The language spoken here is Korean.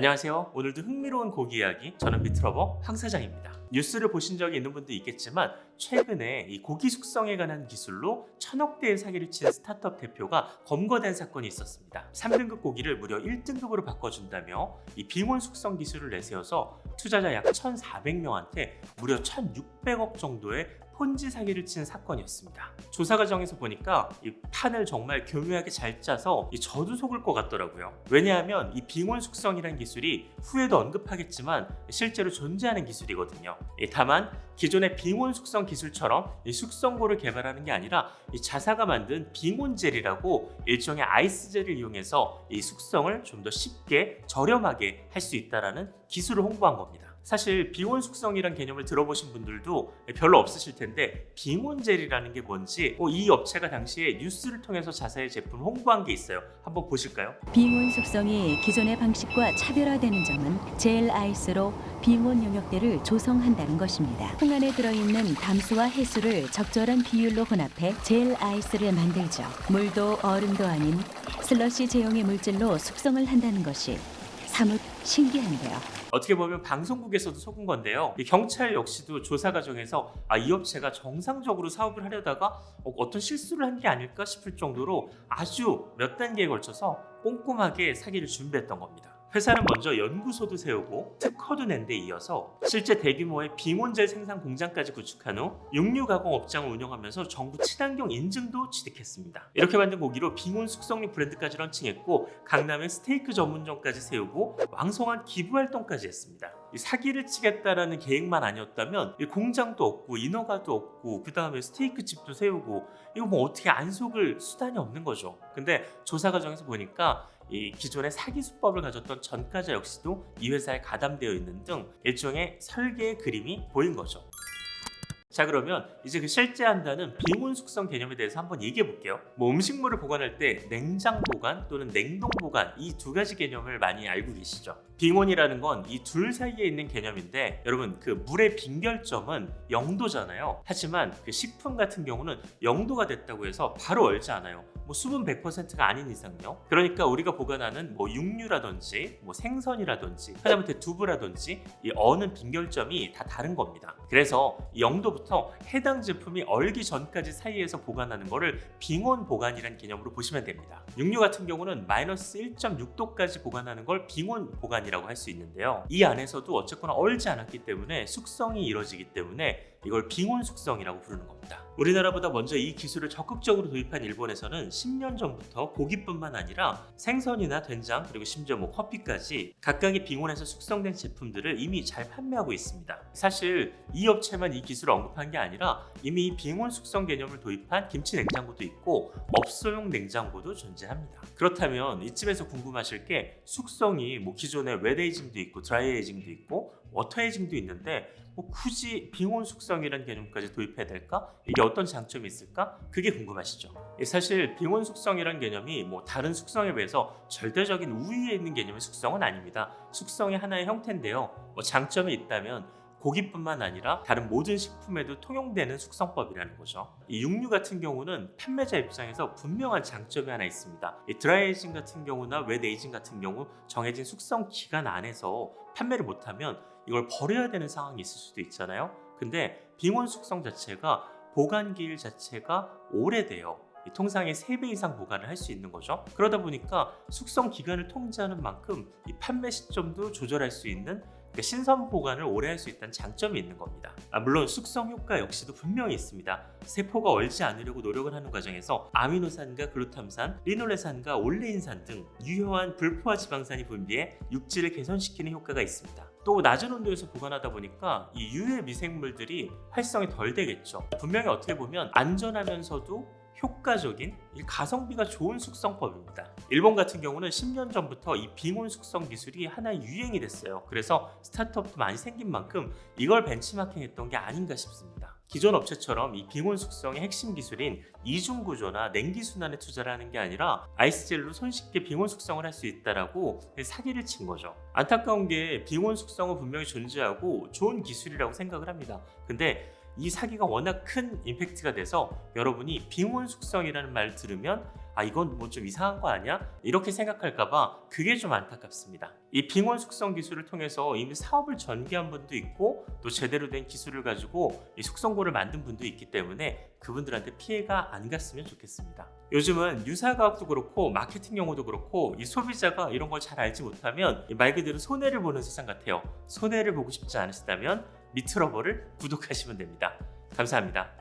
안녕하세요. 오늘도 흥미로운 고기 이야기, 저는 비트러버 황 사장입니다. 뉴스를 보신 적이 있는 분도 있겠지만 최근에 이 고기 숙성에 관한 기술로 1000억대의 사기를 친 스타트업 대표가 검거된 사건이 있었습니다. 3등급 고기를 무려 1등급으로 바꿔준다며 이 빙온 숙성 기술을 내세워서 투자자 약 1,400명한테 무려 1,600억 정도의 폰지 사기를 친 사건이었습니다. 조사 과정에서 보니까 이 판을 정말 교묘하게 잘 짜서 저도 속을 것 같더라고요. 왜냐하면 이 빙온 숙성이란 기술이 후에도 언급하겠지만 실제로 존재하는 기술이거든요. 다만 기존의 빙온 숙성 기술처럼 이 숙성고를 개발하는 게 아니라 이 자사가 만든 빙온 젤이라고 일종의 아이스 젤을 이용해서 이 숙성을 좀 더 쉽게 저렴하게 할 수 있다는 기술을 홍보한 겁니다. 사실 빙온 숙성이란 개념을 들어보신 분들도 별로 없으실 텐데 빙온 젤이라는 게 뭔지 이 업체가 당시에 뉴스를 통해서 자사의 제품을 홍보한 게 있어요. 한번 보실까요? 빙온 숙성이 기존의 방식과 차별화되는 점은 젤 아이스로 빙온 용역대를 조성한다는 것입니다. 통 안에 들어있는 담수와 해수를 적절한 비율로 혼합해 젤 아이스를 만들죠. 물도 얼음도 아닌 슬러시 제형의 물질로 숙성을 한다는 것이 사뭇 신기한데요. 어떻게 보면 방송국에서도 속은 건데요. 이 경찰 역시도 조사 과정에서 이 업체가 정상적으로 사업을 하려다가 어떤 실수를 한 게 아닐까 싶을 정도로 아주 몇 단계에 걸쳐서 꼼꼼하게 사기를 준비했던 겁니다. 회사는 먼저 연구소도 세우고 특허도 낸 데 이어서 실제 대규모의 빙온젤 생산 공장까지 구축한 후 육류 가공 업장을 운영하면서 정부 친환경 인증도 취득했습니다. 이렇게 만든 고기로 빙온 숙성류 브랜드까지 런칭했고 강남에 스테이크 전문점까지 세우고 왕성한 기부 활동까지 했습니다. 이 사기를 치겠다라는 계획만 아니었다면 이 공장도 없고 인허가도 없고 그 다음에 스테이크 집도 세우고 이거 뭐 어떻게 안 속을 수단이 없는 거죠. 근데 조사 과정에서 보니까 이 기존의 사기 수법을 가졌던 전과자 역시도 이 회사에 가담되어 있는 등 일종의 설계의 그림이 보인 거죠. 자, 그러면 이제 그 실제 한다는 빙온 숙성 개념에 대해서 한번 얘기해 볼게요. 음식물을 보관할 때 냉장 보관 또는 냉동 보관 이 두 가지 개념을 많이 알고 계시죠? 빙온이라는 건 이 둘 사이에 있는 개념인데 여러분 그 물의 빙결점은 0도잖아요. 하지만 그 식품 같은 경우는 0도가 됐다고 해서 바로 얼지 않아요. 수분 100%가 아닌 이상요. 그러니까 우리가 보관하는 육류라든지 생선이라든지 하다못해 두부라든지 이 어는 빙결점이 다 다른 겁니다. 그래서 0도부터 해당 제품이 얼기 전까지 사이에서 보관하는 거를 빙온 보관이라는 개념으로 보시면 됩니다. 육류 같은 경우는 마이너스 1.6도까지 보관하는 걸 빙온 보관이라고 할 수 있는데요. 이 안에서도 어쨌거나 얼지 않았기 때문에 숙성이 이루어지기 때문에 이걸 빙온 숙성이라고 부르는 겁니다. 우리나라보다 먼저 이 기술을 적극적으로 도입한 일본에서는 10년 전부터 고기뿐만 아니라 생선이나 된장 그리고 심지어 커피까지 각각의 빙온에서 숙성된 제품들을 이미 잘 판매하고 있습니다. 사실 이 업체만 이 기술을 언급한 게 아니라 이미 빙온 숙성 개념을 도입한 김치 냉장고도 있고 업소용 냉장고도 존재합니다. 그렇다면 이쯤에서 궁금하실 게 숙성이 기존에 웻 에이징도 있고 드라이 에이징도 있고 워터 에이징도 있는데 굳이 빙온 숙성이라는 개념까지 도입해야 될까? 이게 어떤 장점이 있을까? 그게 궁금하시죠? 사실 빙온 숙성이라는 개념이 다른 숙성에 비해서 절대적인 우위에 있는 개념의 숙성은 아닙니다. 숙성의 하나의 형태인데요. 장점이 있다면 고기뿐만 아니라 다른 모든 식품에도 통용되는 숙성법이라는 거죠. 이 육류 같은 경우는 판매자 입장에서 분명한 장점이 하나 있습니다. 이 드라이 에이징 같은 경우나 웻 에이징 같은 경우 정해진 숙성 기간 안에서 판매를 못하면 이걸 버려야 되는 상황이 있을 수도 있잖아요. 근데 빙온 숙성 자체가 보관 기일 자체가 오래돼요. 통상의 3배 이상 보관을 할 수 있는 거죠. 그러다 보니까 숙성 기간을 통제하는 만큼 이 판매 시점도 조절할 수 있는 신선 보관을 오래 할 수 있다는 장점이 있는 겁니다. 물론 숙성 효과 역시도 분명히 있습니다. 세포가 얼지 않으려고 노력을 하는 과정에서 아미노산과 글루탐산, 리놀레산과 올레인산 등 유효한 불포화 지방산이 분비해 육질을 개선시키는 효과가 있습니다. 또 낮은 온도에서 보관하다 보니까 이 유해 미생물들이 활성이 덜 되겠죠. 분명히 어떻게 보면 안전하면서도 효과적인 가성비가 좋은 숙성법입니다. 일본 같은 경우는 10년 전부터 이 빙온 숙성 기술이 하나의 유행이 됐어요. 그래서 스타트업도 많이 생긴 만큼 이걸 벤치마킹했던 게 아닌가 싶습니다. 기존 업체처럼 이 빙온 숙성의 핵심 기술인 이중 구조나 냉기 순환에 투자를 하는 게 아니라 아이스젤로 손쉽게 빙온 숙성을 할 수 있다라고 사기를 친 거죠. 안타까운 게 빙온 숙성은 분명히 존재하고 좋은 기술이라고 생각을 합니다. 근데 이 사기가 워낙 큰 임팩트가 돼서 여러분이 빙원 숙성이라는 말 들으면 이건 뭐 좀 이상한 거 아니야? 이렇게 생각할까봐 그게 좀 안타깝습니다. 이 빙원 숙성 기술을 통해서 이미 사업을 전개한 분도 있고 또 제대로 된 기술을 가지고 이 숙성고를 만든 분도 있기 때문에 그분들한테 피해가 안 갔으면 좋겠습니다. 요즘은 유사과학도 그렇고 마케팅 용어도 그렇고 이 소비자가 이런 걸 잘 알지 못하면 말 그대로 손해를 보는 세상 같아요. 손해를 보고 싶지 않으시다면 미트러버를 구독하시면 됩니다. 감사합니다.